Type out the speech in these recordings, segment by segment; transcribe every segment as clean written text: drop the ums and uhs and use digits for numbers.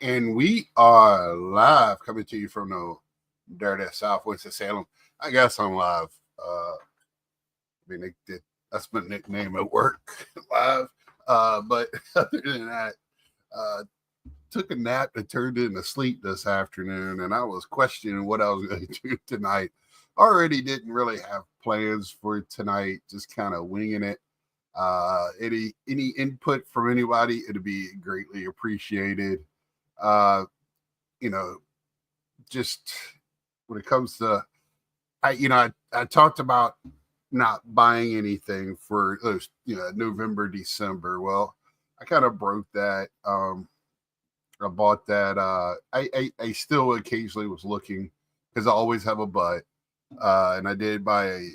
And we are live coming to you from the dirty southwest of Salem. I guess I'm live. That's my nickname at work, live. But other than that, uh, took a nap and turned into sleep this afternoon, and I was questioning what I was going to do tonight. Already didn't really have plans for tonight, just kind of winging it. Any input from anybody, it'd be greatly appreciated. Uh, you know, just when it comes to, I talked about not buying anything for those, November, December. Well, I kind of broke that. I bought that. I still occasionally was looking because I always have a but. And I did buy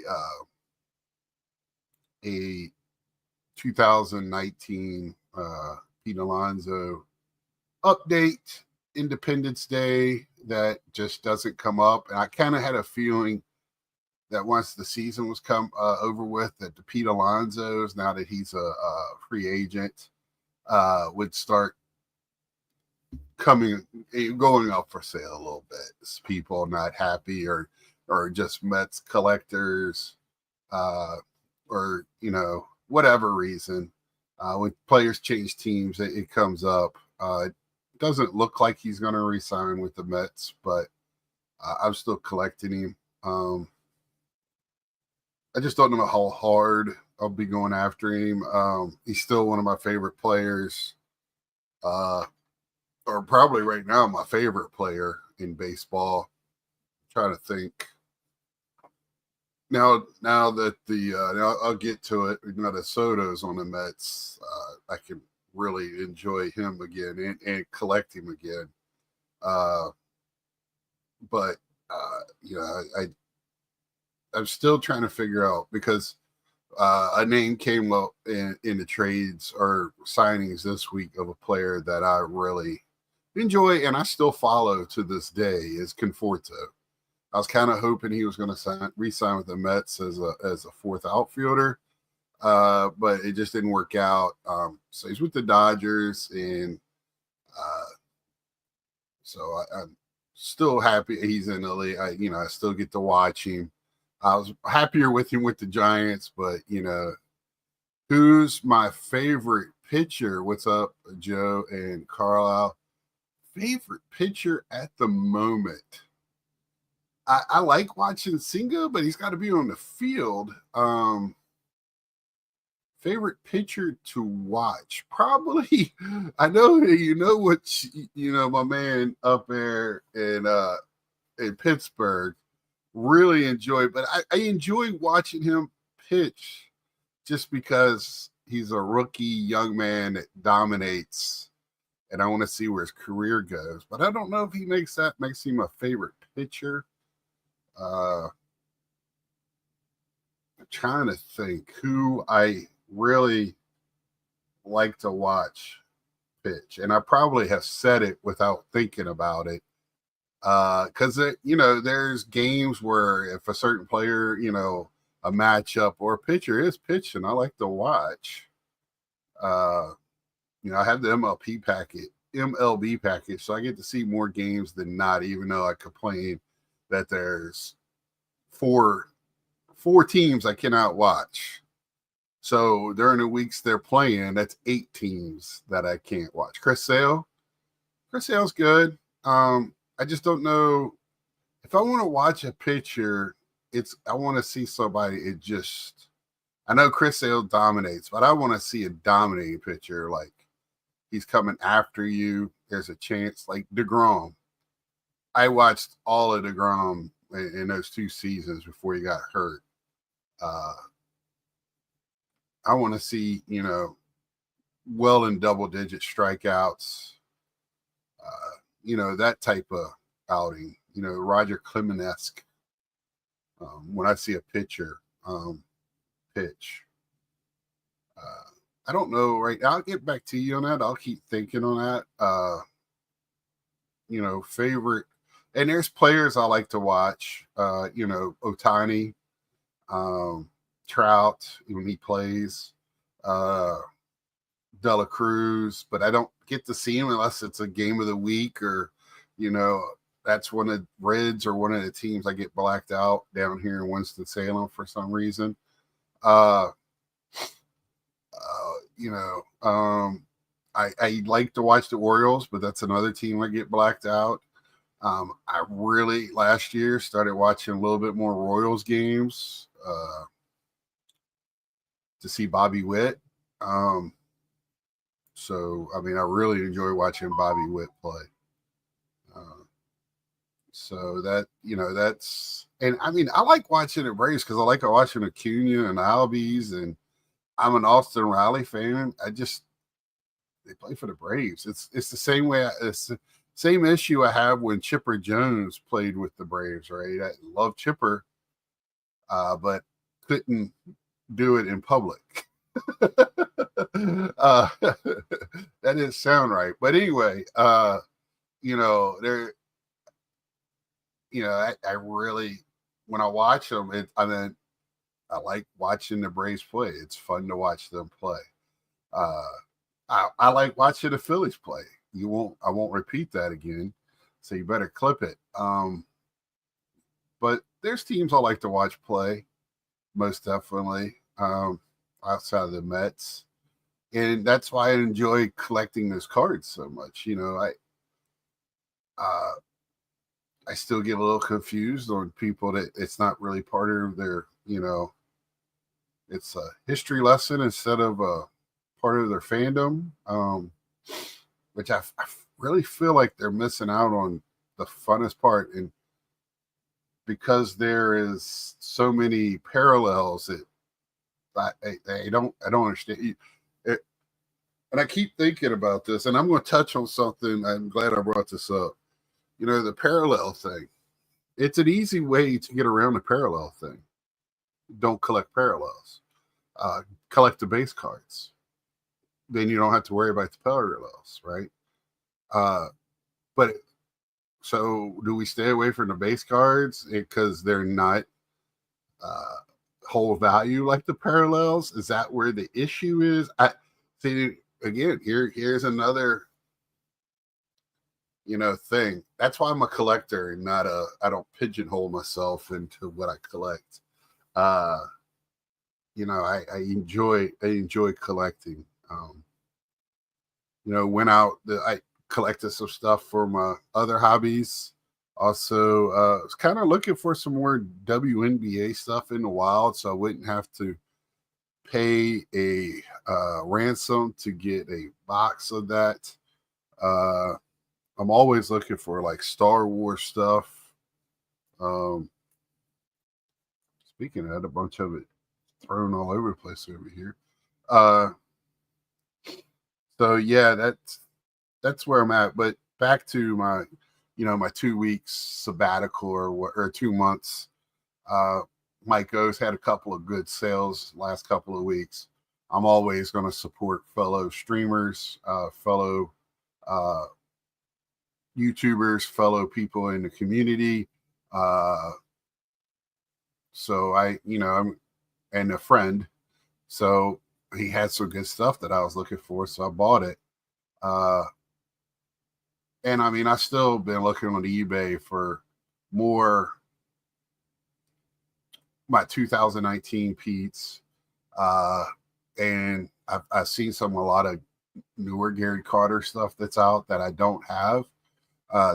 a 2019 Pete Alonso update Independence Day that just doesn't come up. And I kind of had a feeling that once the season was over with, that the Pete Alonso's, now that he's a free agent, would start going up for sale a little bit. It's people not happy or just Mets collectors, or whatever reason. When players change teams, it comes up. It doesn't look like he's going to resign with the Mets, but I'm still collecting him. I just don't know how hard I'll be going after him. He's still one of my favorite players, or probably right now my favorite player in baseball. I'm trying to think. Now that now I'll get to it. Now that Soto's on the Mets, I can really enjoy him again and collect him again. But I'm still trying to figure out, because a name came up in the trades or signings this week of a player that I really enjoy and I still follow to this day, is Conforto. I was kind of hoping he was going to re-sign with the Mets as a fourth outfielder, but it just didn't work out. So he's with the Dodgers, and so I'm still happy he's in the league. I still get to watch him. I was happier with him with the Giants, but who's my favorite pitcher? What's up, Joe and Carlisle? Favorite pitcher at the moment. I like watching Singa, but he's got to be on the field. Favorite pitcher to watch? Probably, I know what my man up there in Pittsburgh really enjoy, but I enjoy watching him pitch just because he's a rookie young man that dominates, and I want to see where his career goes. But I don't know if he makes him a favorite pitcher. I'm trying to think who I really like to watch pitch, and I probably have said it without thinking about it. Because there's games where if a certain player, a matchup or a pitcher is pitching, I like to watch. I have the MLB package, so I get to see more games than not, even though I complain that there's four teams I cannot watch. So during the weeks they're playing, that's 8 teams that I can't watch. Chris Sale's good. I just don't know if I want to watch a pitcher. I want to see somebody. I know Chris Sale dominates, but I want to see a dominating pitcher. Like, he's coming after you. There's a chance, like DeGrom. I watched all of DeGrom in those 2 seasons before he got hurt. I want to see, well in double-digit strikeouts, that type of outing, Roger Clemens-esque. When I see a pitcher pitch, I don't know, right? I'll get back to you on that. I'll keep thinking on that. Favorite, and there's players I like to watch. Ohtani, Trout when he plays. Dela Cruz, but I don't get to see him unless it's a game of the week or, you know, that's one of Reds or one of the teams I get blacked out down here in Winston-Salem for some reason. Uh, you know, I like to watch the Orioles, but that's another team I get blacked out. I really last year started watching a little bit more Royals games to see Bobby Witt. So I mean, I really enjoy watching Bobby Witt play. So that, you know, that's, and I mean, I like watching the Braves because I like watching Acuna and Albies, and I'm an Austin Riley fan. They play for the Braves. It's the same way. It's the same issue I have when Chipper Jones played with the Braves. Right, I love Chipper, but couldn't do it in public. That didn't sound right, but anyway, you know, there, you know, I really, when I watch them, I mean, I like watching the Braves play. It's fun to watch them play. I like watching the Phillies play. I won't repeat that again. So you better clip it. But there's teams I like to watch play, most definitely, outside of the Mets. And that's why I enjoy collecting those cards so much. You know, I still get a little confused on people that it's not really part of their, you know, it's a history lesson instead of a part of their fandom, which I really feel like they're missing out on the funnest part. And because there is so many parallels that I don't understand. And I keep thinking about this, and I'm going to touch on something. I'm glad I brought this up. You know, the parallel thing. It's an easy way to get around the parallel thing. Don't collect parallels. Collect the base cards. Then you don't have to worry about the parallels, right? But so do we stay away from the base cards because they're not whole value like the parallels? Is that where the issue is? I see again. Here's another, you know, thing. That's why I'm a collector and not I don't pigeonhole myself into what I collect. You know, I enjoy collecting. You know, I collected some stuff for my other hobbies. Also, was kind of looking for some more WNBA stuff in the wild, so I wouldn't have to pay a ransom to get a box of that. I'm always looking for like Star Wars stuff. Speaking of that, a bunch of it thrown all over the place over here. So yeah, that's where I'm at. But back to my, you know, my 2 weeks sabbatical or 2 months. Mike O's had a couple of good sales last couple of weeks. I'm always going to support fellow streamers, fellow YouTubers, fellow people in the community. So and a friend. So he had some good stuff that I was looking for, so I bought it. And I mean, I still been looking on eBay for more my 2019 Pete's. And I've seen a lot of newer Gary Carter stuff that's out that I don't have.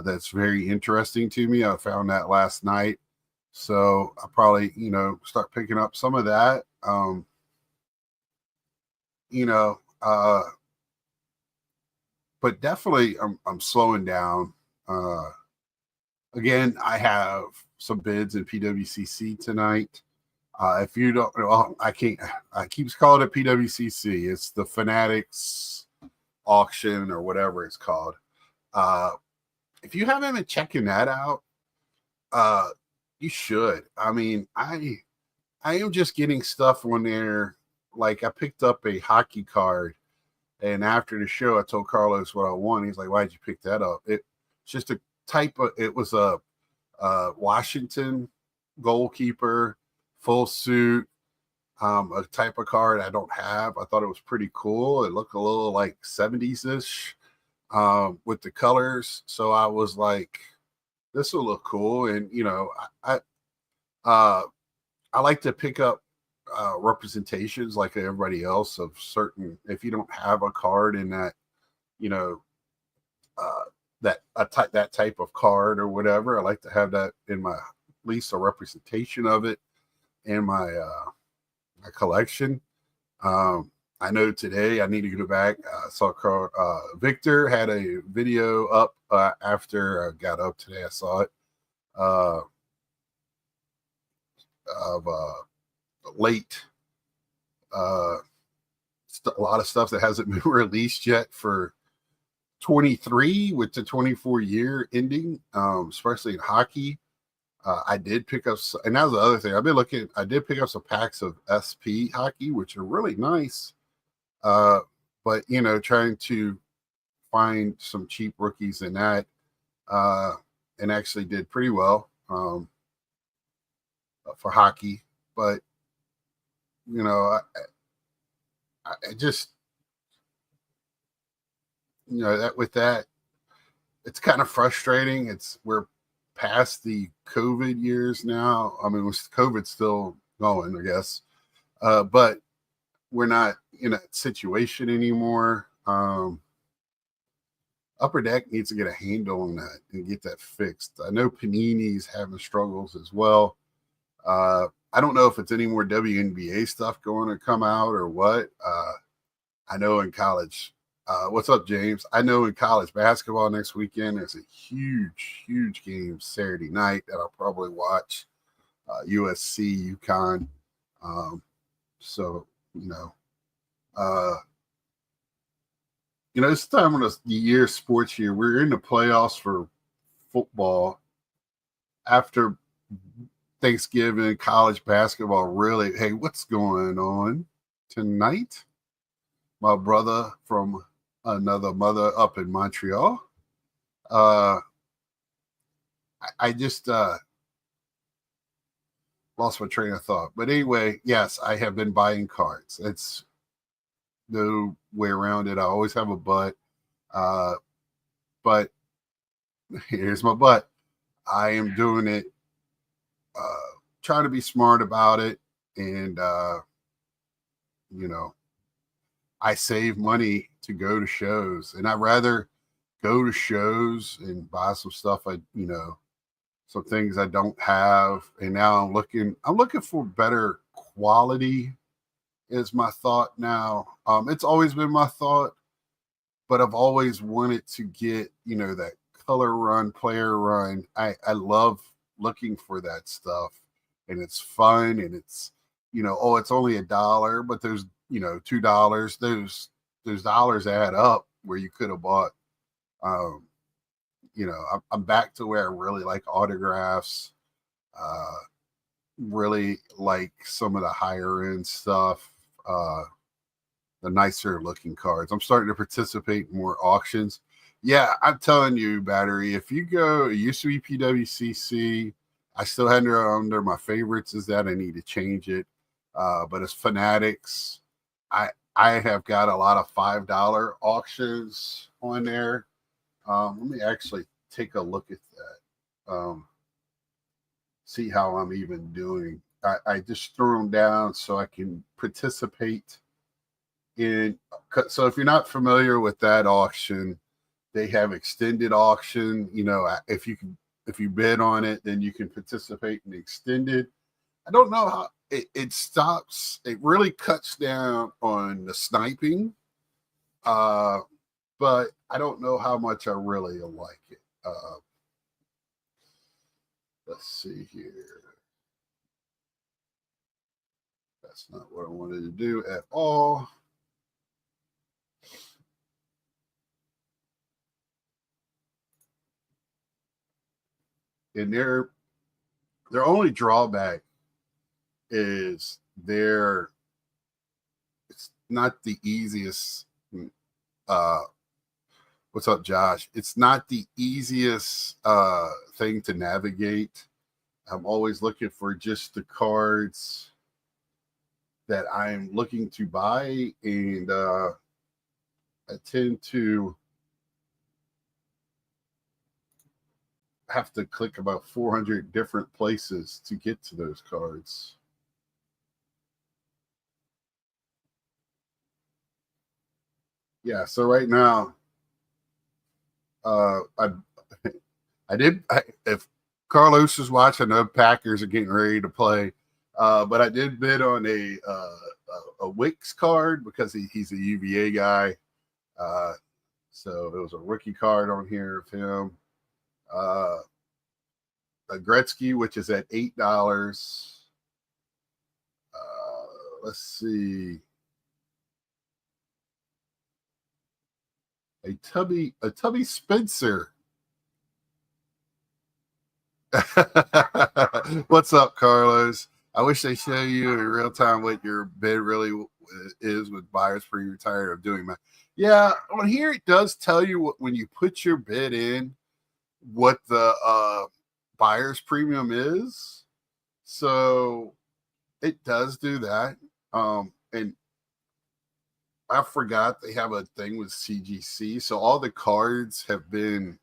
That's very interesting to me. I found that last night. So I probably, you know, start picking up some of that. You know, but definitely I'm slowing down. Again, I have some bids in PWCC tonight. If you don't, well, I keep calling it PWCC. It's the Fanatics auction or whatever it's called. If you haven't been checking that out, you should. I mean, I am just getting stuff on there. Like I picked up a hockey card, and after the show, I told Carlos what I won. He's like, "Why'd you pick that up?" It's just a type of. It was a Washington goalkeeper, full suit. a type of card I don't have. I thought it was pretty cool. It looked a little like 70s ish with the colors. So I was like, this will look cool. And, uh, I like to pick up representations like everybody else of certain, if you don't have a card in that, you know, uh, that type of card or whatever, I like to have that in my, at least a representation of it in my collection. I know today I need to go back. I saw Victor had a video up after I got up today. I saw it uh, of late. A lot of stuff that hasn't been released yet for 23 with the 24-year ending, especially in hockey. I did pick up, and that was the other thing. I did pick up some packs of SP hockey, which are really nice. But, trying to find some cheap rookies in that, and actually did pretty well for hockey. But, I just, that with that, it's kind of frustrating. We're past the COVID years now. I mean, COVID's still going, I guess, but we're not in a situation anymore. Upper Deck needs to get a handle on that and get that fixed. I know Panini's having struggles as well. I don't know if it's any more WNBA stuff going to come out or what. I know in college, what's up, James? I know in college basketball next weekend, there's a huge, huge game Saturday night that I'll probably watch. USC, UConn. So, this time of the year, sports year, we're in the playoffs for football. After Thanksgiving, college basketball, really, hey, what's going on tonight? My brother from another mother up in Montreal. I just lost my train of thought. But anyway, yes, I have been buying cards. It's no way around it. I always have a but. But here's my but. I am doing it, trying to be smart about it. And, I save money to go to shows. And I'd rather go to shows and buy some stuff some things I don't have. And now I'm looking for better quality is my thought now. It's always been my thought, but I've always wanted to get, that color run, player run. I love looking for that stuff, and it's fun, and it's, it's only $1, but there's, $2. Those dollars add up where you could have bought, I'm back to where I really like autographs, really like some of the higher end stuff, the nicer looking cards. I'm starting to participate in more auctions. Yeah, I'm telling you, Battery, if you go, it used to be PWCC. I still had it under my favorites is that I need to change it. But it's Fanatics. I have got a lot of $5 auctions on there. Let me actually take a look at that. See how I'm even doing. I just threw them down so I can participate in. So if you're not familiar with that auction, they have extended auction. If you bid on it, then you can participate in the extended. I don't know how it stops. It really cuts down on the sniping. But I don't know how much I really like it. Let's see here. That's not what I wanted to do at all. And their only drawback is it's not the easiest. What's up, Josh? It's not the easiest thing to navigate. I'm always looking for just the cards that I'm looking to buy, and I tend to have to click about 400 different places to get to those cards. Yeah, so right now, I if Carlos is watching, the Packers are getting ready to play, but I did bid on a Wicks card because he's a UVA guy. So there was a rookie card on here of him. A Gretzky, which is at $8. Let's see. A Tubby Spencer. What's up, Carlos? I wish they show you in real time what your bid really is with buyers premium. Tired of doing that. Yeah, on here it does tell you what, when you put your bid in, what the buyer's premium is. So it does do that. And I forgot they have a thing with CGC. So all the cards have been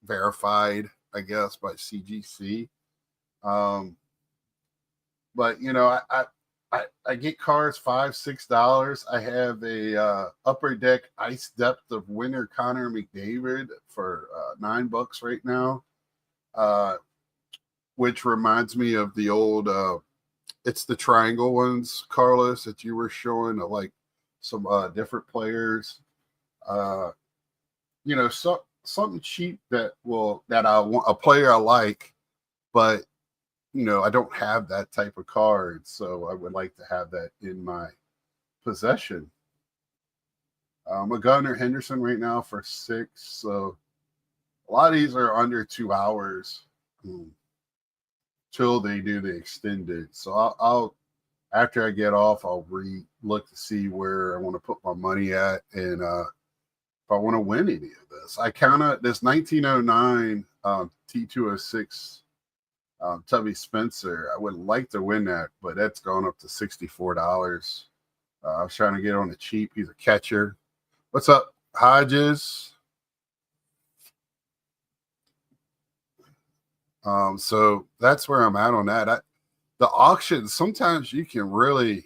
verified, I guess, by CGC. But you know, I get cards $5-6. I have a upper deck ice depth of winter Connor McDavid for $9 right now. Which reminds me of the old it's the triangle ones, Carlos, that you were showing of like some different players. You know, something cheap that I want, a player I like, but you know, I don't have that type of card, so I would like to have that in my possession. A Gunnar Henderson right now for $6. So a lot of these are under 2 hours till they do the extended. So I'll after I get off, I'll look to see where I want to put my money at, and if I want to win any of this. I counted this 1909 T206 Tubby Spencer. I would like to win that, but that's gone up to $64. I was trying to get on the cheap. He's a catcher. What's up, Hodges? So that's where I'm at on that. The auctions, sometimes you can really,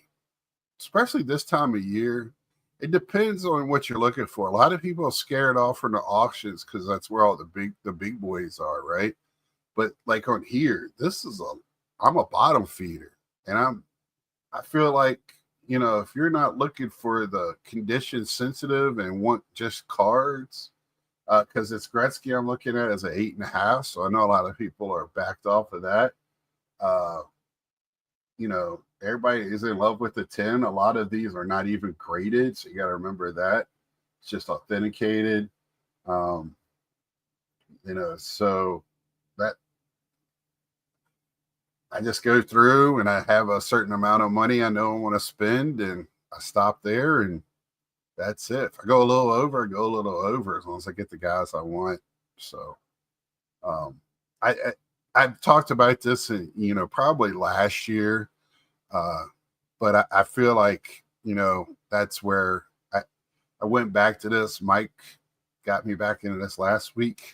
especially this time of year, it depends on what you're looking for. A lot of people are scared off from the auctions because that's where all the big boys are, right? But like on here, I'm a bottom feeder, and I feel like, you know, if you're not looking for the condition sensitive and want just cards, because it's Gretzky I'm looking at as an 8.5, so I know a lot of people are backed off of that. You know, everybody is in love with the 10. A lot of these are not even graded, so you got to remember that it's just authenticated. You know, so that I just go through and I have a certain amount of money I know I want to spend, and I stop there, and that's it. If I go a little over, I go a little over as long as I get the guys I want. So I've talked about this, you know, probably last year, but I feel like, you know, that's where I went back to this. Mike got me back into this last week,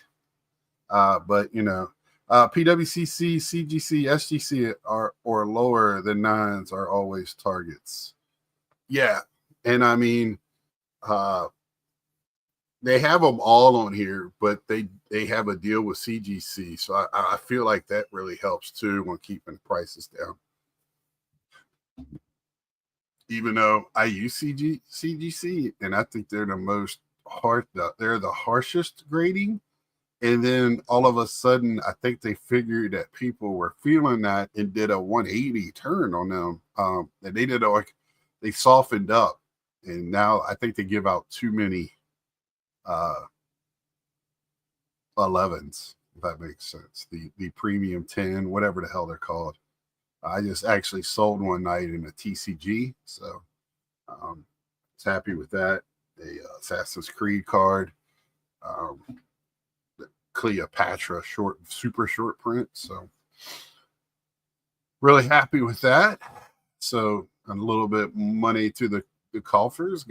but you know, PWCC, CGC, SGC are or lower than 9s are always targets. Yeah, and I mean, they have them all on here, but they have a deal with CGC, so I feel like that really helps too on keeping prices down. Even though I use CGC, and I think they're they're the harshest grading. And then all of a sudden, I think they figured that people were feeling that and did a 180 turn on them. And they softened up, and now I think they give out too many 11s, if that makes sense. The premium 10, whatever the hell they're called. I just actually sold one night in a TCG, so was happy with that. The Assassin's Creed card, the Cleopatra super short print. So really happy with that. So a little bit money to the coffers.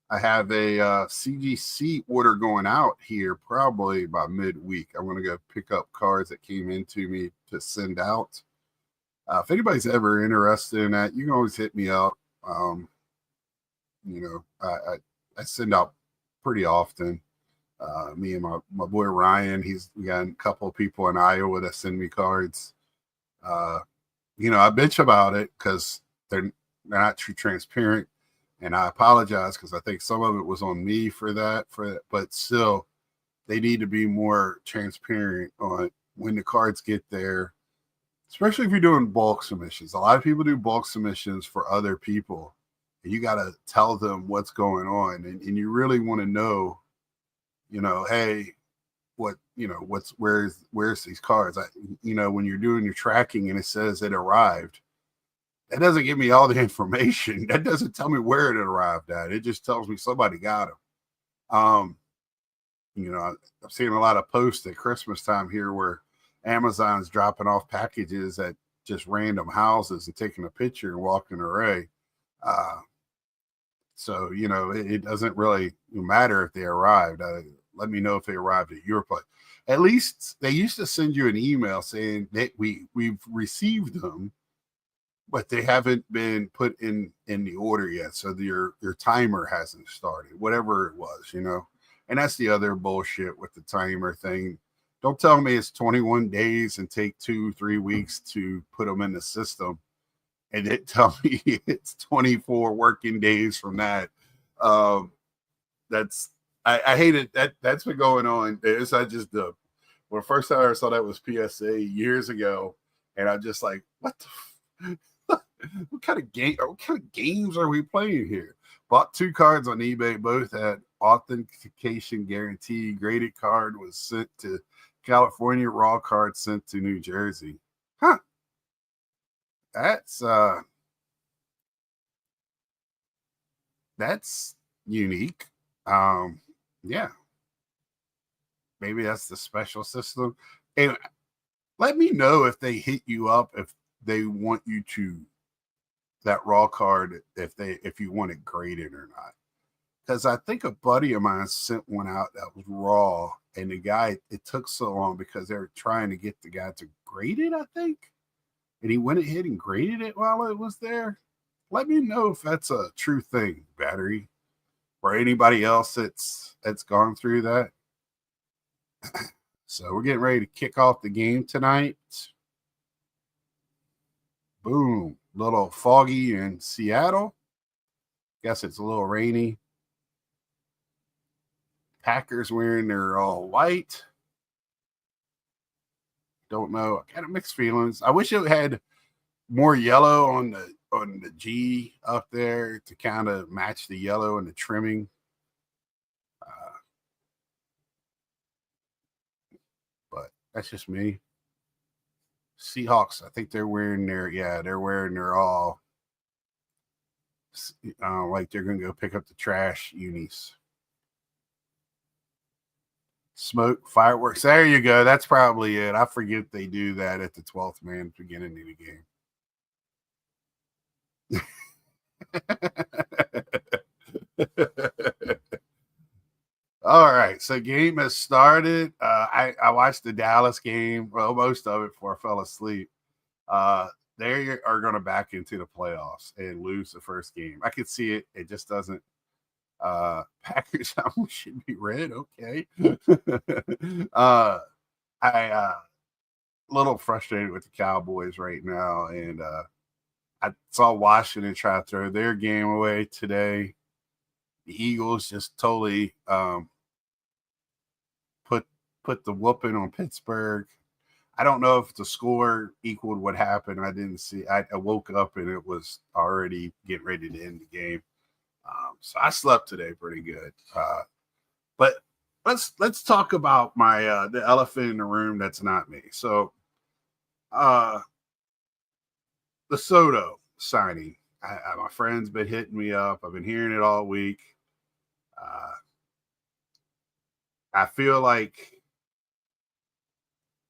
I have a CGC order going out here probably by midweek. I'm going to go pick up cards that came into me to send out. If anybody's ever interested in that, you can always hit me up. I send out pretty often. Me and my boy Ryan, we got a couple of people in Iowa that send me cards. I bitch about it because they're not too transparent, and I apologize because I think some of it was on me for that. But still, they need to be more transparent on when the cards get there, especially if you're doing bulk submissions. A lot of people do bulk submissions for other people, and you got to tell them what's going on, and you really want to know, hey, where's these cards? When you're doing your tracking and it says it arrived, that doesn't give me all the information. That doesn't tell me where it arrived at. It just tells me somebody got them. I'm seeing a lot of posts at Christmas time here where Amazon's dropping off packages at just random houses and taking a picture and walking away. So it doesn't really matter if they arrived. Let me know if they arrived at your place. At least they used to send you an email saying that we've received them, but they haven't been put in the order yet. So your timer hasn't started, whatever it was, And that's the other bullshit with the timer thing. Don't tell me it's 21 days and take 2-3 weeks to put them in the system, and it tell me it's 24 working days from that. I hate it. That's been going on. It's not just when the first time I saw that was PSA years ago, and I'm just like, what what kind of games are we playing here? Bought 2 cards on eBay, both had authentication guarantee. Graded card was sent to California, raw card sent to New Jersey. Huh. That's unique. Yeah. Maybe that's the special system. And let me know if they hit you up, if they want you to that raw card, if you want it graded or not. Because I think a buddy of mine sent one out that was raw, and the guy, it took so long because they were trying to get the guy to grade it, I think. And he went ahead and graded it while it was there. Let me know if that's a true thing, Battery, or anybody else that's gone through that. So we're getting ready to kick off the game tonight. Boom. Little foggy in Seattle. Guess it's a little rainy. Packers wearing their all white. Don't know. I got mixed feelings. I wish it had more yellow on the G up there to kind of match the yellow and the trimming. But that's just me. Seahawks, I think they're wearing their all like they're going to go pick up the trash unis. Smoke, fireworks. There you go. That's probably it. I forget they do that at the 12th man beginning of the game. All right, so game has started. I watched the Dallas game, well, most of it before I fell asleep. They are going to back into the playoffs and lose the first game. I could see it. It just doesn't. Packers should be red. Okay. I a little frustrated with the Cowboys right now, and I saw Washington try to throw their game away today. The Eagles just totally put the whooping on Pittsburgh. I don't know if the score equaled what happened. I didn't see. I woke up and it was already getting ready to end the game. So I slept today pretty good. But let's talk about my the elephant in the room that's not me. So the Soto signing. My friend's been hitting me up. I've been hearing it all week. I feel like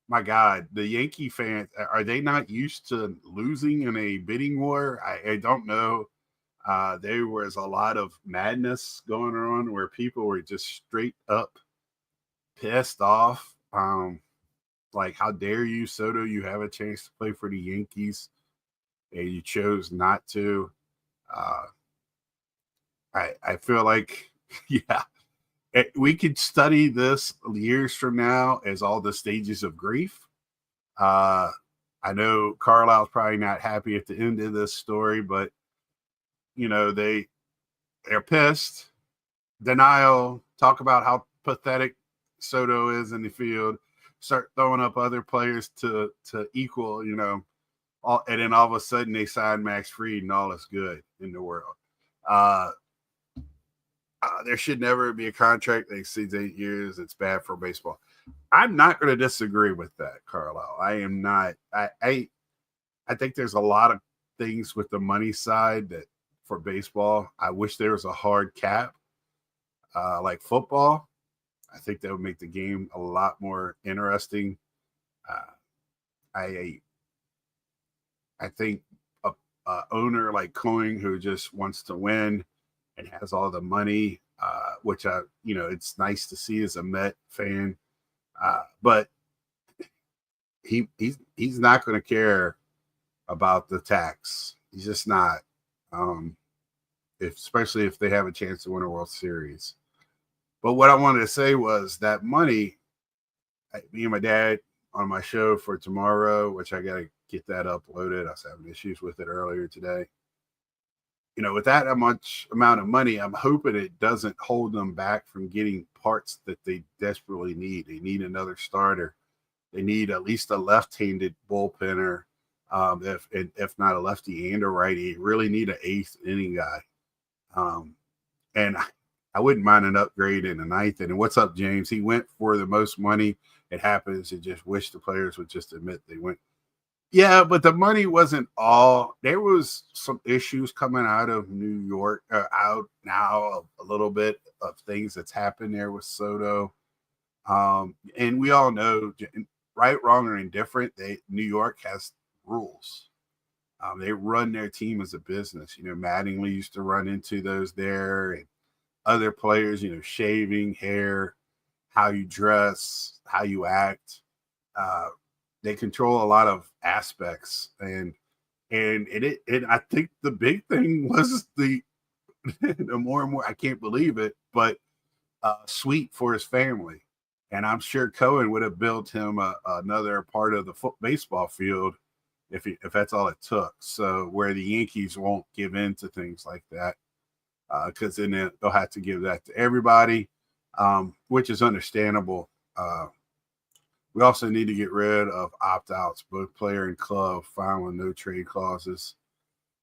my God, the Yankee fans, are they not used to losing in a bidding war? I don't know. There was a lot of madness going on where people were just straight up pissed off. Like, how dare you, Soto? You have a chance to play for the Yankees, and you chose not to. Uh, I feel like, yeah, we could study this years from now as all the stages of grief. Uh, I know Carlisle's probably not happy at the end of this story, but they're pissed. Denial. Talk about how pathetic Soto is in the field. Start throwing up other players to equal. And then all of a sudden they sign Max Fried, and all is good in the world. There should never be a contract that exceeds 8 years. It's bad for baseball. I'm not going to disagree with that, Carlisle. I am not. I think there's a lot of things with the money side that for baseball, I wish there was a hard cap like football. I think that would make the game a lot more interesting. I think a owner like Cohen who just wants to win and has all the money, which it's nice to see as a Met fan, but he's not going to care about the tax. He's just not. Especially if they have a chance to win a World Series. But what I wanted to say was that money, me and my dad on my show for tomorrow, which I got to get that uploaded. I was having issues with it earlier today. With that much amount of money, I'm hoping it doesn't hold them back from getting parts that they desperately need. They need another starter. They need at least a left-handed bullpenner, if not a lefty and a righty. They really need an eighth inning guy. And I wouldn't mind an upgrade in the ninth. And what's up, James? He went for the most money. It happens. You just wish the players would just admit they went. Yeah, but the money wasn't all. There was some issues coming out of New York, out now a little bit of things that's happened there with Soto. And we all know, right, wrong, or indifferent, New York has rules. They run their team as a business. Mattingly used to run into those there, and other players, shaving, hair, how you dress, how you act. They control a lot of aspects, and I think the big thing was the more and more, I can't believe it, but suite for his family. And I'm sure Cohen would have built him another part of the baseball field if that's all it took. So where the Yankees won't give in to things like that, because then they'll have to give that to everybody, which is understandable. We also need to get rid of opt-outs, both player and club, fine with no trade clauses.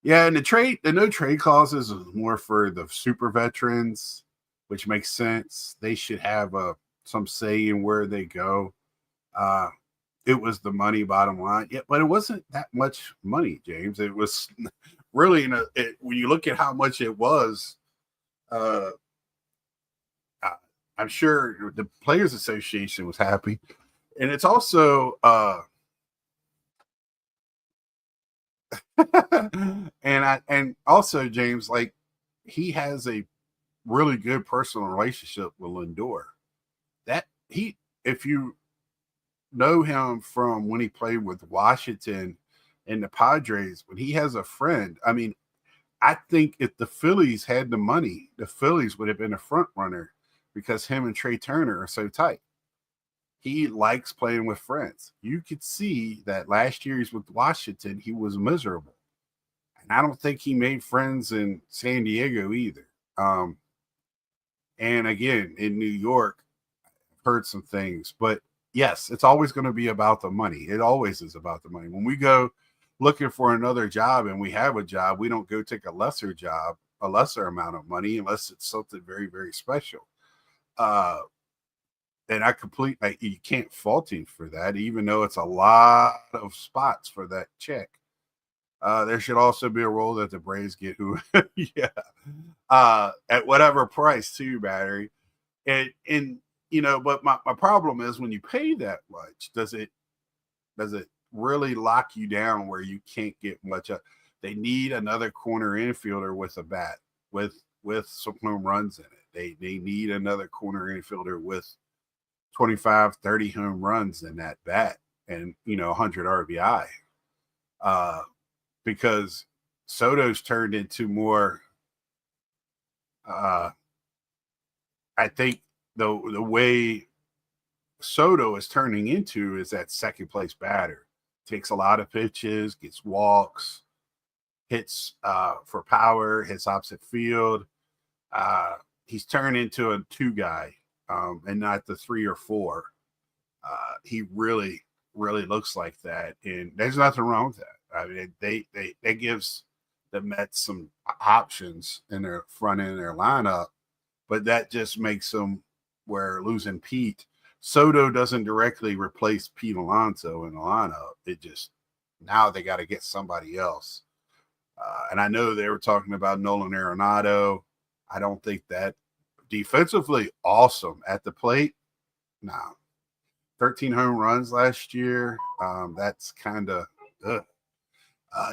Yeah, and the no trade clauses is more for the super veterans, which makes sense. They should have some say in where they go. It was the money, bottom line. Yeah, but it wasn't that much money, James. It was really, when you look at how much it was, I'm sure the Players Association was happy. And it's also, and also, James, like, he has a really good personal relationship with Lindor. If you know him from when he played with Washington and the Padres, when he has a friend, I mean, I think if the Phillies had the money, the Phillies would have been a front runner because him and Trey Turner are so tight. He likes playing with friends. You could see that last year he's with Washington, he was miserable. And I don't think he made friends in San Diego either. And again, in New York, I've heard some things. But yes, it's always going to be about the money. It always is about the money. When we go looking for another job and we have a job, we don't go take a lesser job, a lesser amount of money, unless it's something very, very special. And you can't fault him for that, even though it's a lot of spots for that check. There should also be a rule that the Braves get at whatever price too, Battery. But my problem is when you pay that much, does it really lock you down where you can't get much up? They need another corner infielder with a bat with some home runs in it. They need another corner infielder with 25, 30 home runs in that bat and 100 RBI. Because Soto's turned into more I think the way Soto is turning into is that second place batter. Takes a lot of pitches, gets walks, hits for power, hits opposite field. He's turned into a 2 guy and not the 3 or 4. He really, really looks like that, and there's nothing wrong with that. I mean, they gives the Mets some options in their front end of their lineup, but that just makes them where losing Pete. Soto doesn't directly replace Pete Alonso in the lineup. It just now they got to get somebody else. And I know they were talking about Nolan Arenado. I don't think that defensively awesome at the plate. No, 13 home runs last year. That's kind of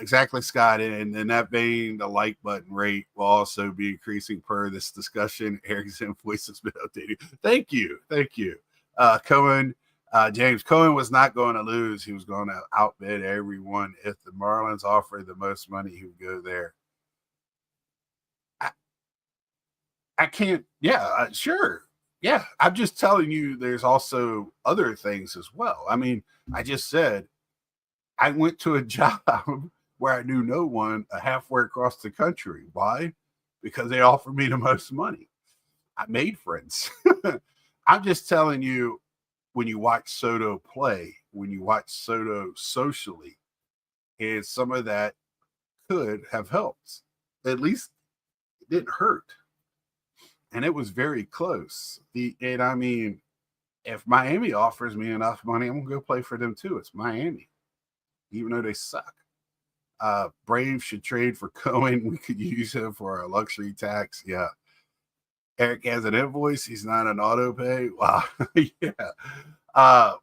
exactly, Scott. And in that vein, the like button rate will also be increasing per this discussion. Eric's voice has been updated. Thank you. Cohen, James Cohen was not going to lose. He was going to outbid everyone. If the Marlins offered the most money, he would go there. I can't. Yeah, sure. Yeah, I'm just telling you there's also other things as well. I mean, I just said I went to a job where I knew no one halfway across the country. Why? Because they offered me the most money. I made friends. I'm just telling you, when you watch Soto play, when you watch Soto socially, and some of that could have helped. At least it didn't hurt. And it was very close. And I mean, if Miami offers me enough money, I'm going to go play for them too. It's Miami, even though they suck. Braves should trade for Cohen. We could use him for our luxury tax. Yeah. Eric has an invoice. He's not an auto pay. Wow. Yeah.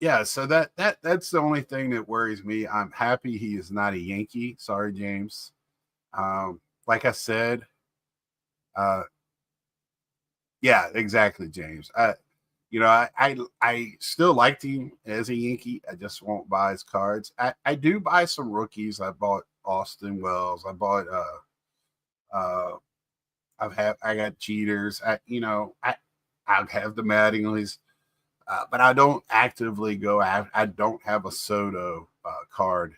Yeah. So that's the only thing that worries me. I'm happy he is not a Yankee. Sorry, James. Like I said, yeah, exactly, James. I still liked him as a Yankee. I just won't buy his cards. I do buy some rookies. I bought Austin Wells. I bought I got cheaters. I have the Mattingly's, but I don't actively go after. I don't have a Soto card.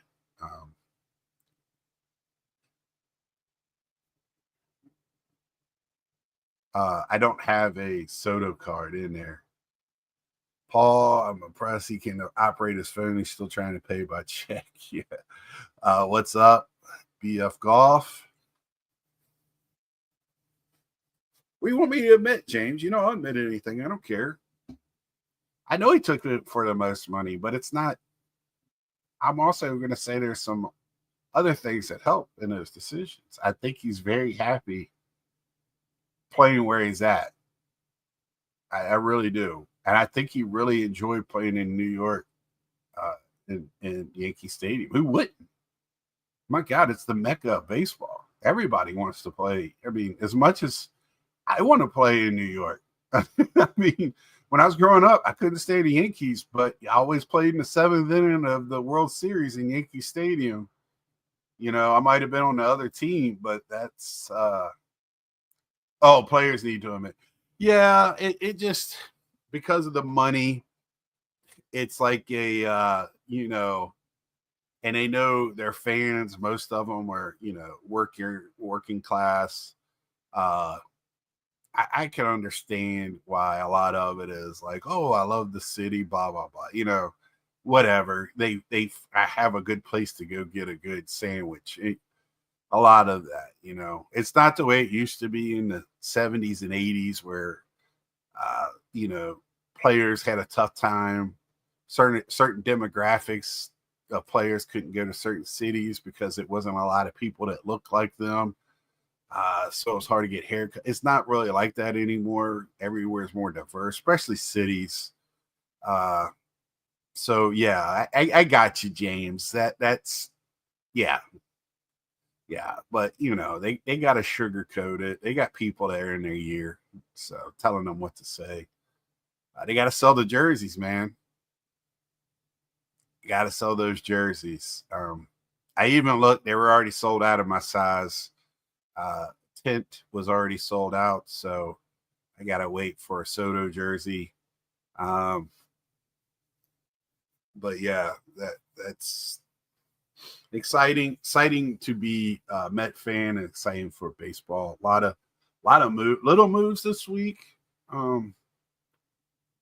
I don't have a Soto card in there. Paul, I'm impressed he can operate his phone. He's still trying to pay by check. Yeah. What's up, BF Golf? What do you want me to admit, James? I'll admit anything. I don't care. I know he took it for the most money, but it's not. I'm also going to say there's some other things that help in those decisions. I think he's very happy playing where he's at. I really do. And I think he really enjoyed playing in New York in Yankee Stadium. Who wouldn't? My God, it's the mecca of baseball. Everybody wants to play. I mean, as much as I want to play in New York. I mean, when I was growing up, I couldn't stay the Yankees, but I always played in the 7th inning of the World Series in Yankee Stadium. I might have been on the other team, but that's players need to admit. Yeah, it just because of the money, it's like a and they know their fans, most of them are, working class. I can understand why a lot of it is like, oh, I love the city, blah, blah, blah, whatever. I have a good place to go get a good sandwich. A lot of that, it's not the way it used to be in the 70s and 80s where, players had a tough time. Certain demographics of players couldn't go to certain cities because it wasn't a lot of people that looked like them. So it's hard to get haircut. It's not really like that anymore. Everywhere is more diverse, especially cities. So yeah, I got you, James. That's yeah, yeah. But they got to sugarcoat it. They got people there in their ear, so telling them what to say. They got to sell the jerseys, man. You got to sell those jerseys. I even looked; they were already sold out of my size. Uh, Tint was already sold out, so I gotta wait for a Soto jersey. Um, but yeah, that's exciting to be a Met fan and exciting for baseball. A lot of little moves this week. Um,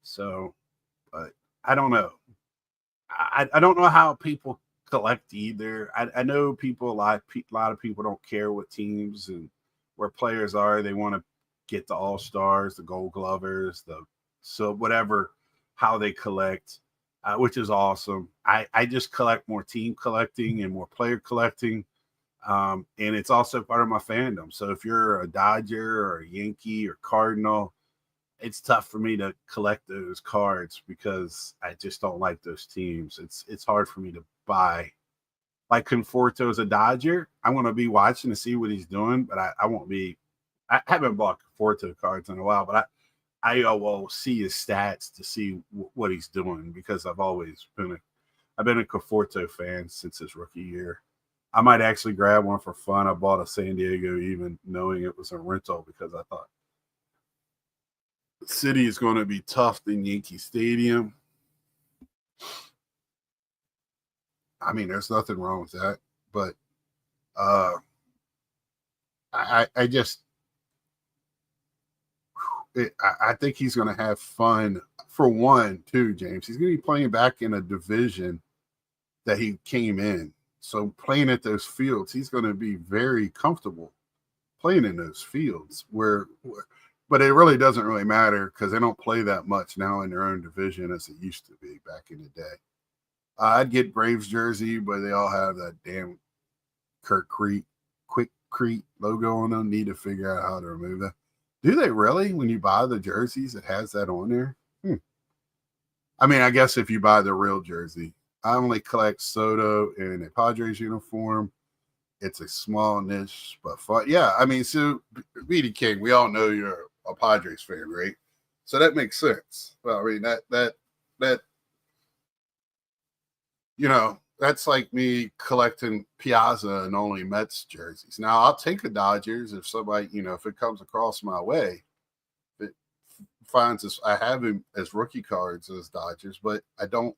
so, but I don't know. I don't know how people collect either. I know people a lot of people don't care what teams and where players are. They want to get the All Stars, the Gold Glovers, so whatever how they collect, which is awesome. I just collect more team collecting and more player collecting. And it's also part of my fandom. So if you're a Dodger or a Yankee or Cardinal, it's tough for me to collect those cards because I just don't like those teams. It's hard for me to buy. Like Conforto is a Dodger. I'm going to be watching to see what he's doing, but I won't be. I haven't bought Conforto cards in a while, but I will see his stats to see what he's doing because I've been a Conforto fan since his rookie year. I might actually grab one for fun. I bought a San Diego even knowing it was a rental because I thought City is going to be tough than Yankee Stadium. I mean, there's nothing wrong with that, but I just I think he's going to have fun for one, too, James. He's going to be playing back in a division that he came in. So playing at those fields, he's going to be very comfortable playing in those fields but it really doesn't really matter because they don't play that much now in their own division as it used to be back in the day. I'd get Braves jersey, but they all have that damn Quick Crete logo on them. Need to figure out how to remove that. Do they really? When you buy the jerseys, it has that on there? I mean, I guess if you buy the real jersey. I only collect Soto in a Padres uniform. It's a small niche, but fun. Yeah, I mean, so BD King, we all know you're a Padres fan, right? So that makes sense. Well, I mean that that's like me collecting Piazza and only Mets jerseys. Now I'll take the Dodgers if somebody, if it comes across my way. If it finds this, I have him as rookie cards as Dodgers, but I don't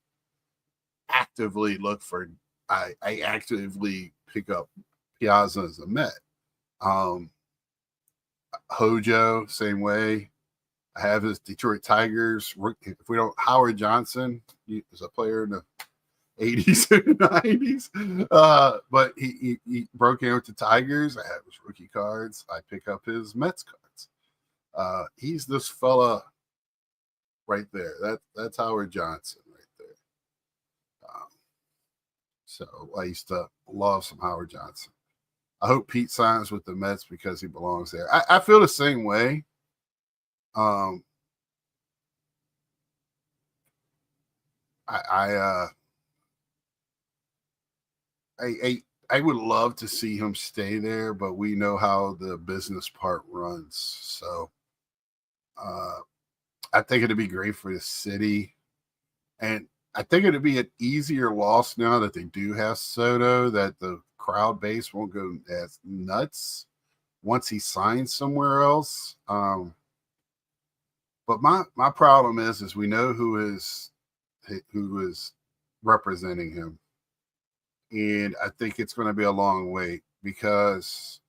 actively look for. I actively pick up Piazza as a Met. Um, Hojo, same way. I have his Detroit Tigers. If we don't, Howard Johnson is a player in the 80s and 90s. But he broke in with the Tigers. I have his rookie cards. I pick up his Mets cards. He's this fella right there. That's Howard Johnson right there. So I used to love some Howard Johnson. I hope Pete signs with the Mets because he belongs there. I feel the same way. I would love to see him stay there, but we know how the business part runs. So I think it'd be great for the city. And I think it'd be an easier loss now that they do have Soto, that the crowd base won't go as nuts once he signs somewhere else. But my problem is we know who is representing him. And I think it's going to be a long wait because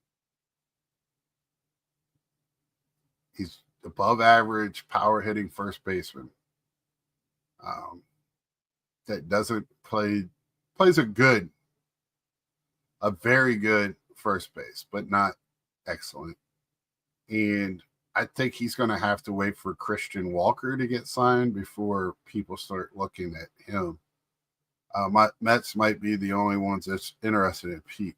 he's above average power hitting first baseman. That doesn't plays a very good first base, but not excellent. And I think he's going to have to wait for Christian Walker to get signed before people start looking at him. My Mets might be the only ones that's interested in Pete.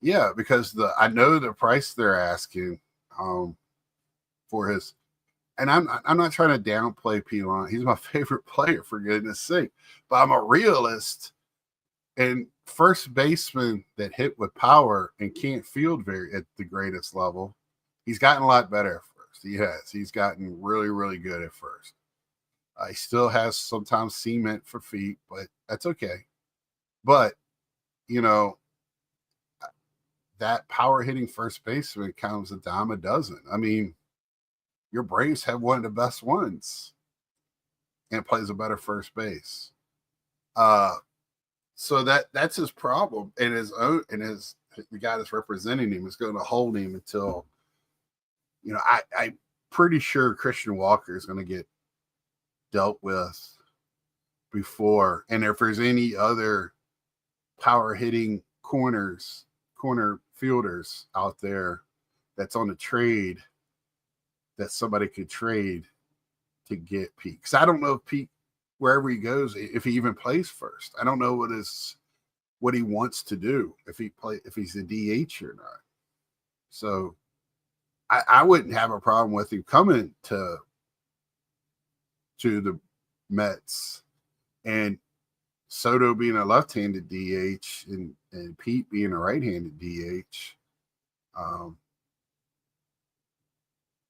Yeah, because I know the price they're asking for his. and I'm not trying to downplay Pilon. He's my favorite player, for goodness sake. But I'm a realist, and first baseman that hit with power and can't field very at the greatest level, he's gotten a lot better at first. He has. He's gotten really, really good at first. He still has sometimes cement for feet, but that's okay. But, you know, that power hitting first baseman comes a dime a dozen. I mean, your Braves have one of the best ones and plays a better first base. So that's his problem, and his own, and his the guy that's representing him is going to hold him until, you know, I'm pretty sure Christian Walker is going to get dealt with before, and if there's any other power hitting corner fielders out there that's on the trade that somebody could trade to get Pete. Because I don't know if Pete, wherever he goes, if he even plays first. I don't know what he wants to do, if he's a DH or not. So I wouldn't have a problem with him coming to the Mets, and Soto being a left-handed DH and Pete being a right-handed DH,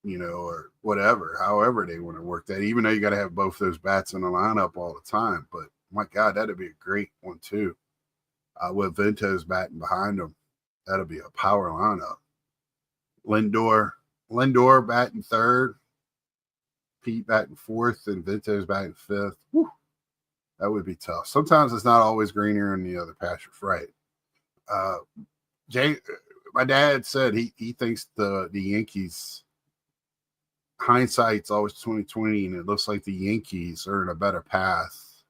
you know, or whatever, however they want to work that, even though you got to have both those bats in the lineup all the time. But my God, that'd be a great one too. With Ventos batting behind them, that'll be a power lineup. Lindor batting third, Pete batting fourth, and Ventos batting fifth. Whew, that would be tough. Sometimes it's not always greener in the other pastures, right? My dad said he thinks the Yankees, hindsight's always 2020, and it looks like the Yankees are in a better path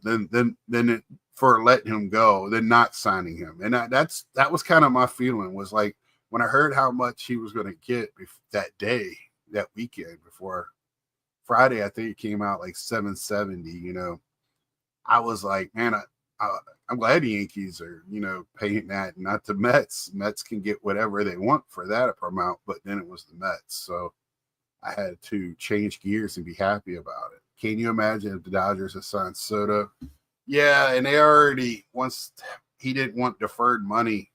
than for letting him go, than not signing him. And that was kind of my feeling, was like when I heard how much he was going to get that weekend before Friday, I think it came out like 770. You know, I was like, man, I'm glad the Yankees are, you know, paying that, not the Mets. Mets can get whatever they want for that amount, but then it was the Mets. So I had to change gears and be happy about it. Can you imagine if the Dodgers had signed Soto? Yeah, and they already, once he didn't want deferred money,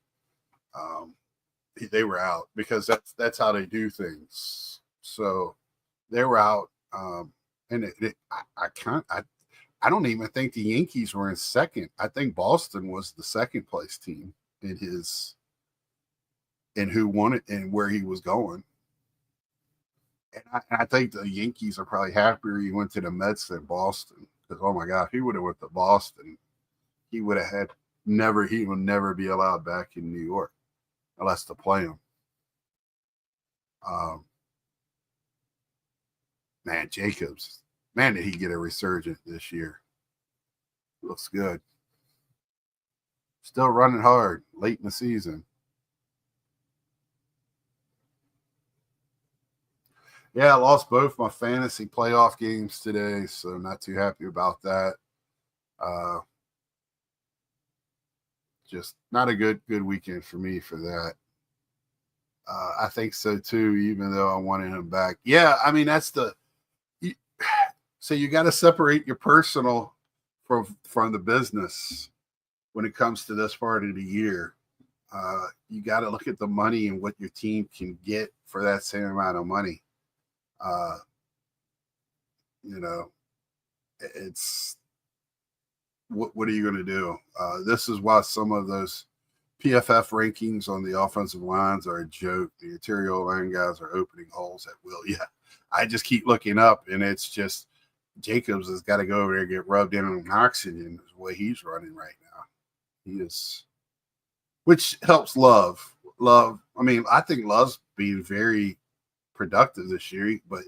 they were out, because that's how they do things. So they were out, and I don't even think the Yankees were in second. I think Boston was the second place team in who won it and where he was going. And I think the Yankees are probably happier he went to the Mets than Boston, because, oh my God, if he would have went to Boston, he would never be allowed back in New York unless to play him. Man, Jacobs, man, did he get a resurgence this year? Looks good. Still running hard late in the season. Yeah, I lost both my fantasy playoff games today, so I'm not too happy about that. Just not a good weekend for me for that. I think so too, even though I wanted him back. Yeah, I mean, so you got to separate your personal from the business when it comes to this part of the year. You got to look at the money and what your team can get for that same amount of money. You know, it's what are you going to do? This is why some of those PFF rankings on the offensive lines are a joke. The interior line guys are opening holes at will. Yeah, I just keep looking up, and it's just Jacobs has got to go over there and get rubbed in on oxygen the way he's running right now. He is, which helps Love. I mean, I think Love's being very productive this year, but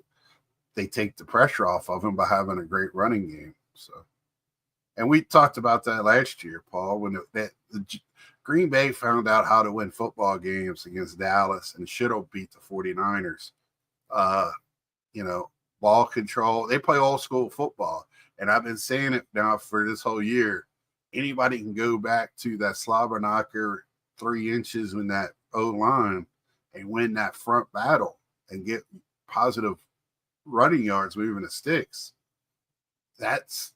they take the pressure off of him by having a great running game. So, and we talked about that last year, Paul, when the Green Bay found out how to win football games against Dallas and should have beat the 49ers. You know, ball control. They play old school football. And I've been saying it now for this whole year. Anybody can go back to that slobber knocker 3 inches in that O line and win that front battle and get positive running yards moving the sticks. That's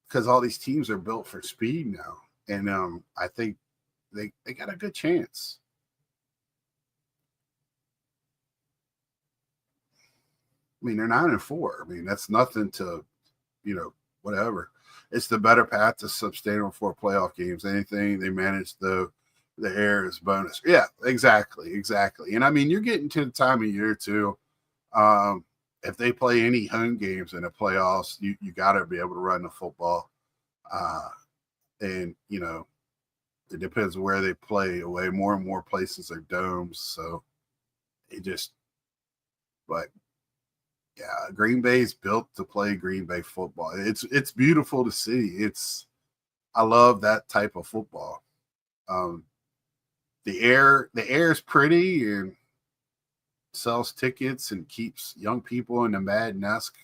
because all these teams are built for speed now. And I think they got a good chance. I mean, they're 9-4. I mean, that's nothing to, whatever. It's the better path to sustainable for playoff games. Anything they manage the air is bonus. Yeah, exactly. And I mean, you're getting to the time of year too. If they play any home games in the playoffs, you got to be able to run the football. And it depends where they play away. More and more places are domes, so but yeah, Green Bay's built to play Green Bay football. It's beautiful to see. I love that type of football. The air is pretty and sells tickets and keeps young people in the Madden-esque,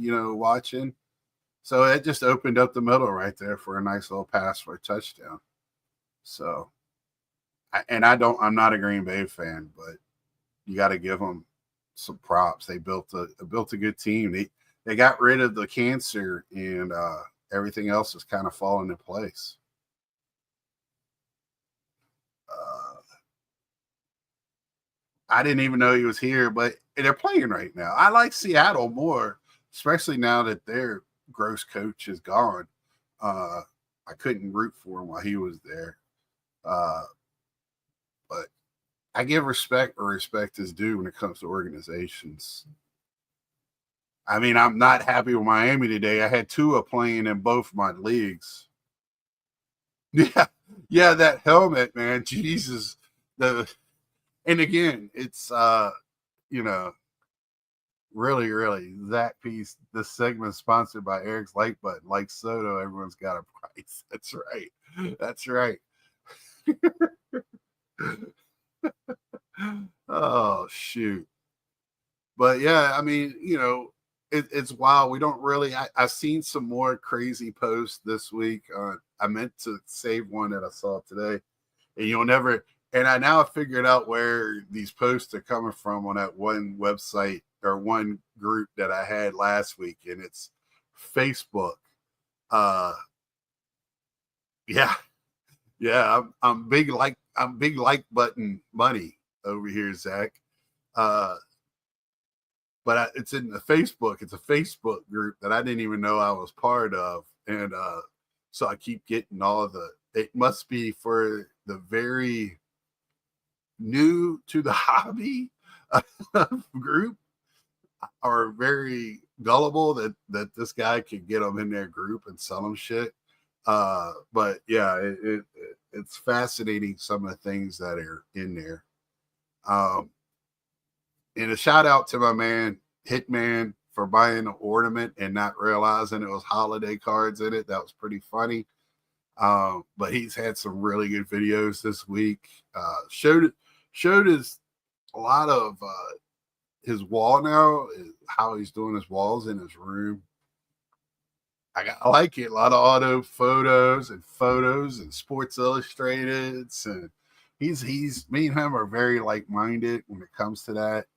watching. So it just opened up the middle right there for a nice little pass for a touchdown. So, I'm not a Green Bay fan, but you got to give them some props. They built a good team. They got rid of the cancer, and everything else is kind of falling in place. I didn't even know he was here, but they're playing right now. I like Seattle more, especially now that their gross coach is gone. I couldn't root for him while he was there. But I give respect where respect is due when it comes to organizations. I mean, I'm not happy with Miami today. I had Tua playing in both my leagues. Yeah, that helmet, man. Jesus. And again, it's really, really that piece. This segment is sponsored by Eric's Like Button. Like Soto, everyone's got a price. That's right. That's right. Oh shoot. But yeah, I mean, it's wild. We don't really. I've seen some more crazy posts this week. I meant to save one that I saw today, and you'll never. And I now figured out where these posts are coming from on that one website or one group that I had last week, and it's Facebook. Yeah, I'm big like button money over here, Zach. But it's in the Facebook. It's a Facebook group that I didn't even know I was part of, and so I keep getting all of the. It must be for the very new to the hobby group, are very gullible that this guy can get them in their group and sell them shit. But yeah, it's fascinating some of the things that are in there. And a shout out to my man Hitman for buying an ornament and not realizing it was holiday cards in it. That was pretty funny. But he's had some really good videos this week. Showed his a lot of his wall now, how he's doing his walls in his room. I like it. A lot of auto photos and Sports Illustrated, and he's me and him are very like-minded when it comes to that.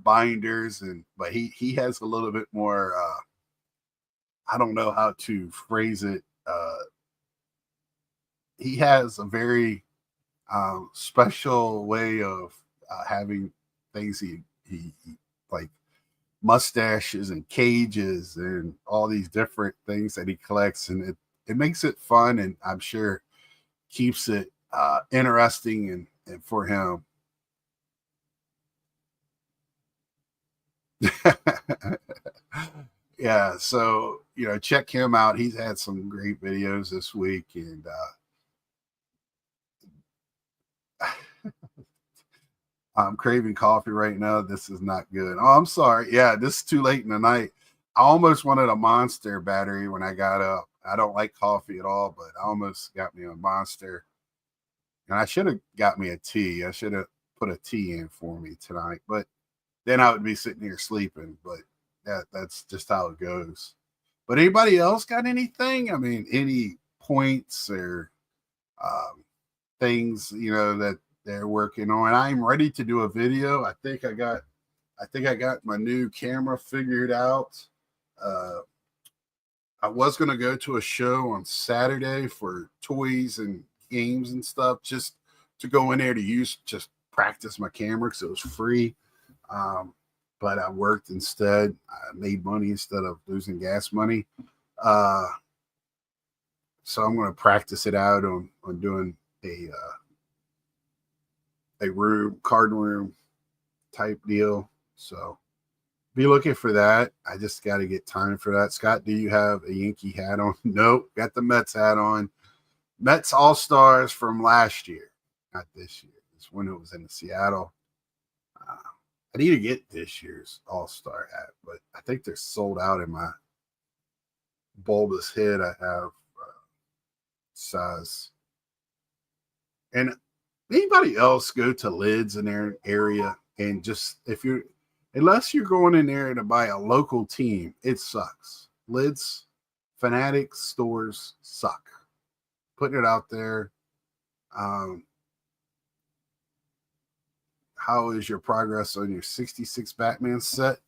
Binders, but he has a little bit more. I don't know how to phrase it. He has a very special way of having things he like mustaches and cages and all these different things that he collects, and it makes it fun, and I'm sure keeps it interesting and for him. Yeah, so check him out. He's had some great videos this week, and I'm craving coffee right now. This is not good. Oh, I'm sorry. Yeah, this is too late in the night. I almost wanted a Monster battery when I got up. I don't like coffee at all, but I almost got me a Monster. And I should have got me a tea. I should have put a tea in for me tonight, but then I would be sitting here sleeping. But that's just how it goes. But anybody else got anything? I mean, any points or things, that they're working on? I'm ready to do a video. I think I I think I got my new camera figured out. Uh, I was going to go to a show on Saturday for toys and games and stuff, just to go in there to just practice my camera because it was free. Um, but I worked instead. I made money instead of losing gas money. Uh, so I'm going to practice it out on doing a room, card room type deal. So be looking for that. I just got to get time for that. Scott, do you have a Yankee hat on? Nope. Got the Mets hat on. Mets All Stars from last year, not this year. It's when it was in Seattle. I need to get this year's All Star hat, but I think they're sold out in my bulbous head. I have size. And anybody else go to Lids in their area and just unless you're going in there to buy a local team, it sucks. Lids, Fanatics stores suck. Putting it out there. How is your progress on your 66 Batman set?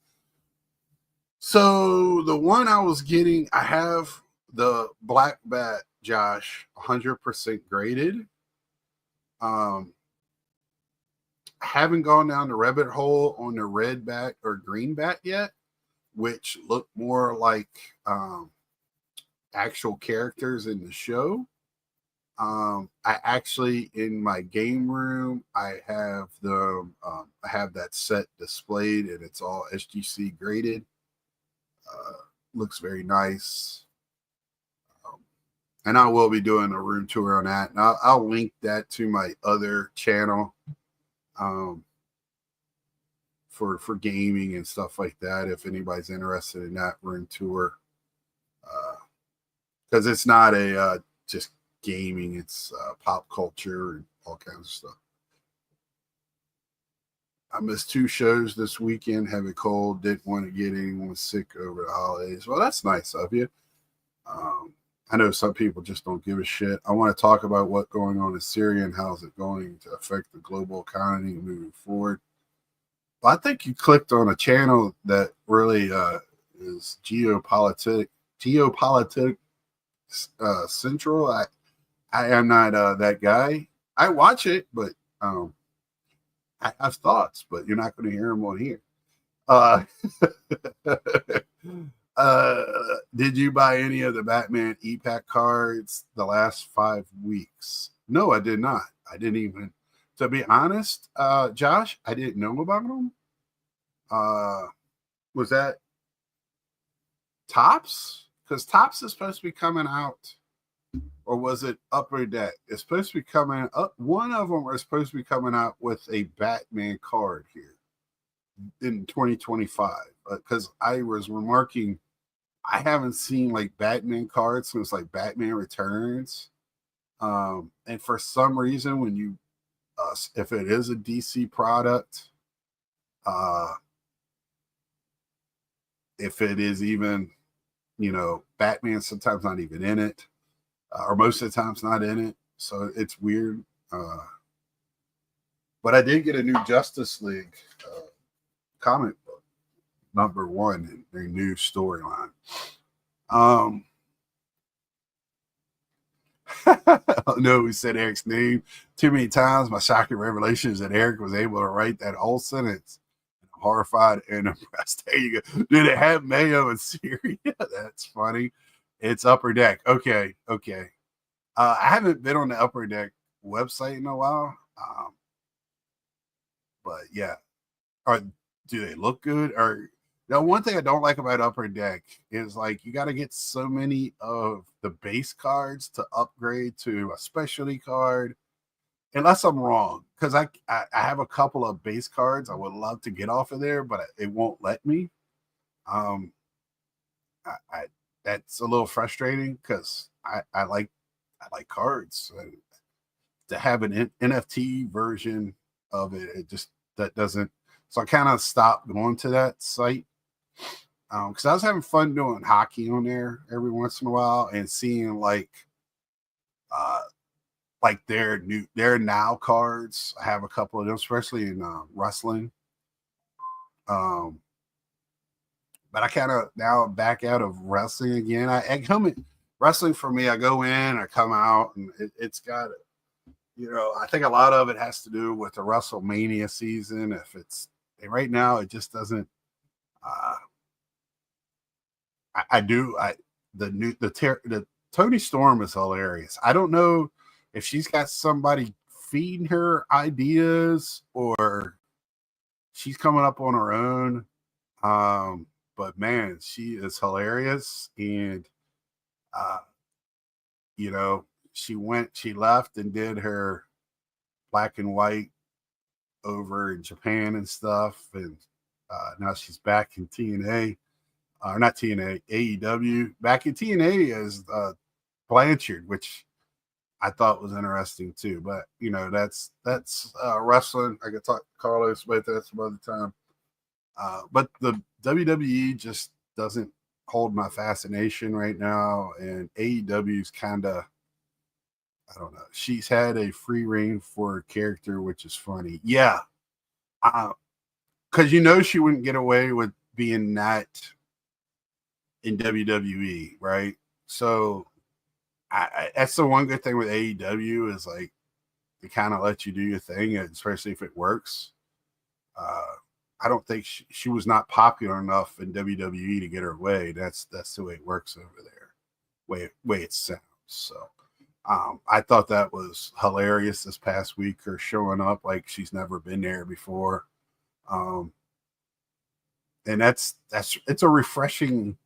So the one I was getting, I have the Black Bat Josh 100% graded. I haven't gone down the rabbit hole on the red bat or green bat yet, which look more like actual characters in the show. I actually, in my game room, I have that set displayed, and it's all SGC graded. Looks very nice. And I will be doing a room tour on that. And I'll link that to my other channel for gaming and stuff like that, if anybody's interested in that room tour. Because it's not a just gaming, it's pop culture and all kinds of stuff. I missed 2 shows this weekend. Have a cold. Didn't want to get anyone sick over the holidays. Well, that's nice of you. I know some people just don't give a shit. I want to talk about what's going on in Syria and how is it going to affect the global economy moving forward. But I think you clicked on a channel that really is geopolitics central. I am not that guy. I watch it, but I have thoughts, but you're not going to hear them on here. Did you buy any of the Batman e-pack cards the last 5 weeks? No, I did not. I didn't even, to be honest, Josh, I didn't know about them. Was that Topps? Because Topps is supposed to be coming out, or was it Upper Deck? It's supposed to be coming up. One of them is supposed to be coming out with a Batman card here in 2025. Because I was remarking, I haven't seen like Batman cards since like Batman Returns. And for some reason, when you, if it is a DC product, if it is even, Batman sometimes not even in it, or most of the times not in it. So it's weird. But I did get a new Justice League comic book, #1 in their new storyline. No, we said Eric's name too many times. My shocking revelation is that Eric was able to write that whole sentence. Horrified and impressed. There you go. Did it have mayo and Syria? That's funny. It's Upper Deck. Okay. I haven't been on the Upper Deck website in a while. But yeah. Do they look good? Or one thing I don't like about Upper Deck is like you got to get so many of the base cards to upgrade to a specialty card. Unless I'm wrong, because I have a couple of base cards I would love to get off of there, but it won't let me. That's a little frustrating because I like cards. To have an NFT version of it just that doesn't. So I kind of stopped going to that site because I was having fun doing hockey on there every once in a while and seeing like their now cards. I have a couple of them, especially in wrestling. But I kind of now back out of wrestling again. I come in wrestling for me. I go in, I come out, and it's got, I think a lot of it has to do with the WrestleMania season. If it's right now, it just doesn't. I do. The Tony Storm is hilarious. I don't know if she's got somebody feeding her ideas or she's coming up on her own. But man, she is hilarious. And, she left and did her black and white over in Japan and stuff. And now she's back in TNA, or not TNA, AEW. Back in TNA as Blanchard, which I thought was interesting too. But that's wrestling. I could talk to Carlos about that some other time. But the WWE just doesn't hold my fascination right now, and AEW's kind of, I don't know. She's had a free reign for a character, which is funny. Yeah, because she wouldn't get away with being that in WWE, right? So that's the one good thing with AEW is like they kind of let you do your thing, especially if it works. I don't think she was not popular enough in WWE to get her way. That's the way it works over there, way it sounds. So I thought that was hilarious this past week, her showing up like she's never been there before. And it's a refreshing,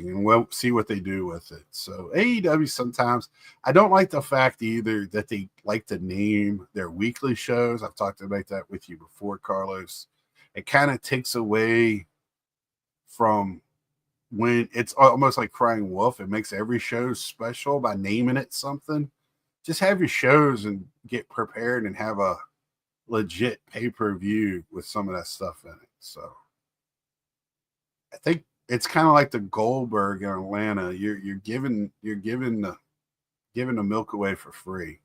and we'll see what they do with it. So AEW, sometimes I don't like the fact either that they like to name their weekly shows. I've talked about that with you before, Carlos. It kind of takes away from when it's almost like crying wolf. It makes every show special by naming it something. Just have your shows and get prepared and have a legit pay-per-view with some of that stuff in it. So I think it's kind of like the Goldberg in Atlanta. You're giving the milk away for free.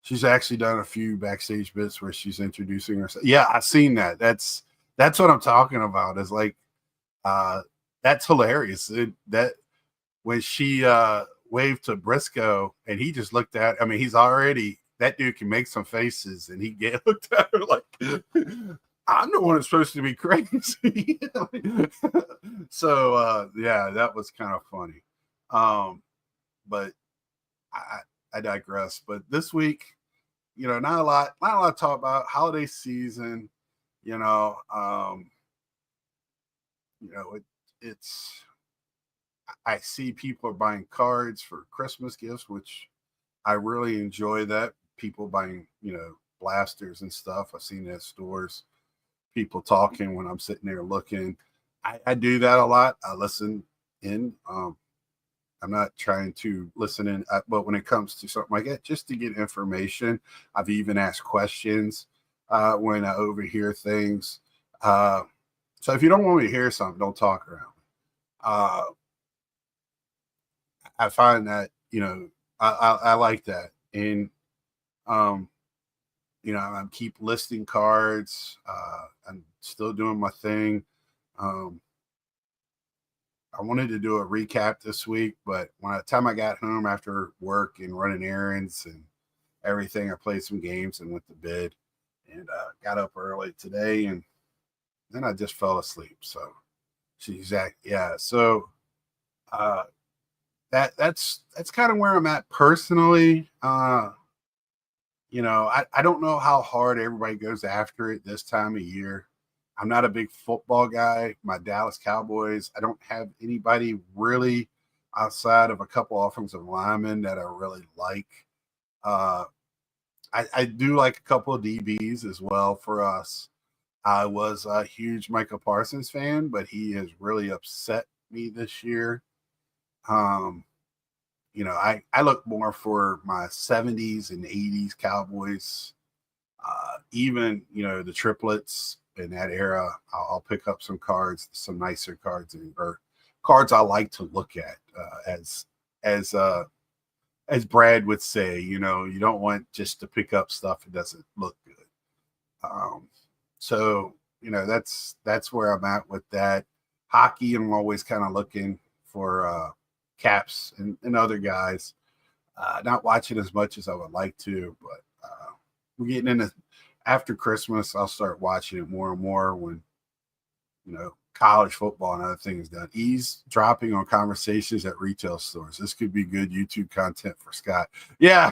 She's actually done a few backstage bits where she's introducing herself. Yeah, I've seen that. That's what I'm talking about. Is like that's hilarious. That when she waved to Briscoe and he just looked at. I mean, he's already, that dude can make some faces, and he looked at her like, I'm the one that's supposed to be crazy. So yeah, that was kind of funny. But I digress. But this week, not a lot to talk about. Holiday season, it's I see people are buying cards for Christmas gifts, which I really enjoy that. People buying, blasters and stuff. I've seen that at stores. People talking when I'm sitting there looking. I do that a lot. I listen in. I'm not trying to listen in, but when it comes to something like that, just to get information, I've even asked questions when I overhear things. So if you don't want me to hear something, don't talk around. I find that, I like that. And, I keep listing cards. I'm still doing my thing. I wanted to do a recap this week, but by the time I got home after work and running errands and everything, I played some games and went to bed and got up early today, and then I just fell asleep. So yeah. So that's kind of where I'm at personally. I don't know how hard everybody goes after it this time of year. I'm not a big football guy. My Dallas Cowboys, I don't have anybody really outside of a couple offensive linemen that I really like. I do like a couple of DBs as well for us. I was a huge Michael Parsons fan, but he has really upset me this year. I look more for my 70s and 80s Cowboys. Even, the triplets in that era, I'll pick up some cards, some nicer cards, or cards I like to look at. As Brad would say, you don't want just to pick up stuff that doesn't look good. So, that's where I'm at with that. Hockey, I'm always kind of looking for Caps and other guys. Not watching as much as I would like to, but we're getting into after Christmas. I'll start watching it more and more when college football and other things done. Eavesdropping on conversations at retail stores. This could be good YouTube content for Scott. Yeah,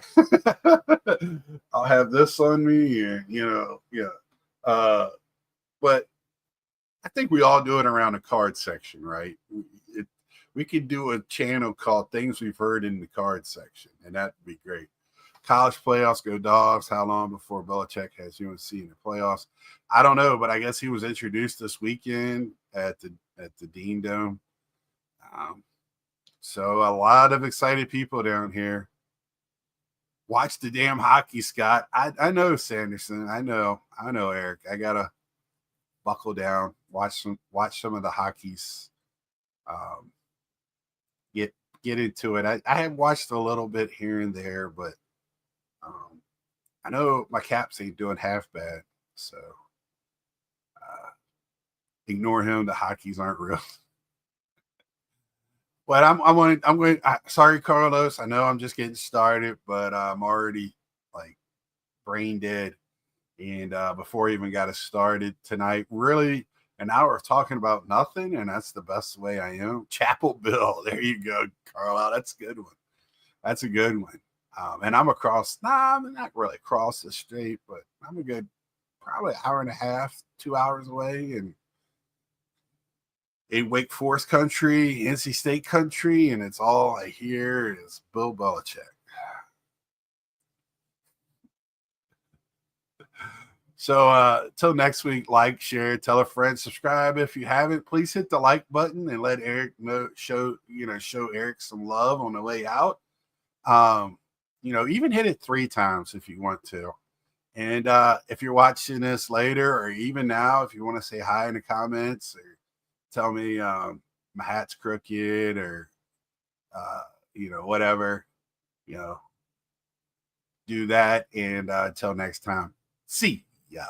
I'll have this on me, and yeah. But I think we all do it around the card section, right? We could do a channel called Things We've Heard in the Card Section, and that'd be great. College playoffs, go Dogs. How long before Belichick has UNC in the playoffs? I don't know, but I guess he was introduced this weekend at the Dean Dome. So a lot of excited people down here. Watch the damn hockey, Scott. I know, Sanderson. I know, Eric. I gotta buckle down. Watch some of the hockeys. Get into it. I have watched a little bit here and there, but I know my Caps ain't doing half bad. So ignore him. The hockeys aren't real. But I'm going. Sorry, Carlos. I know I'm just getting started, but I'm already like brain dead. And before I even got us started tonight, really an hour of talking about nothing, and that's the best way I am. Chapel Bill. There you go, Carlisle. That's a good one. That's a good one. And I'm I'm not really across the street, but I'm a good probably hour and a half, 2 hours away. And in Wake Forest country, NC State country, and it's all I hear is Bill Belichick. So till next week, like, share, tell a friend, subscribe if you haven't. Please hit the like button and let Eric show Eric some love on the way out. Even hit it 3 times if you want to. And if you're watching this later or even now, if you want to say hi in the comments or tell me my hat's crooked or whatever, do that. And until next time, see ya.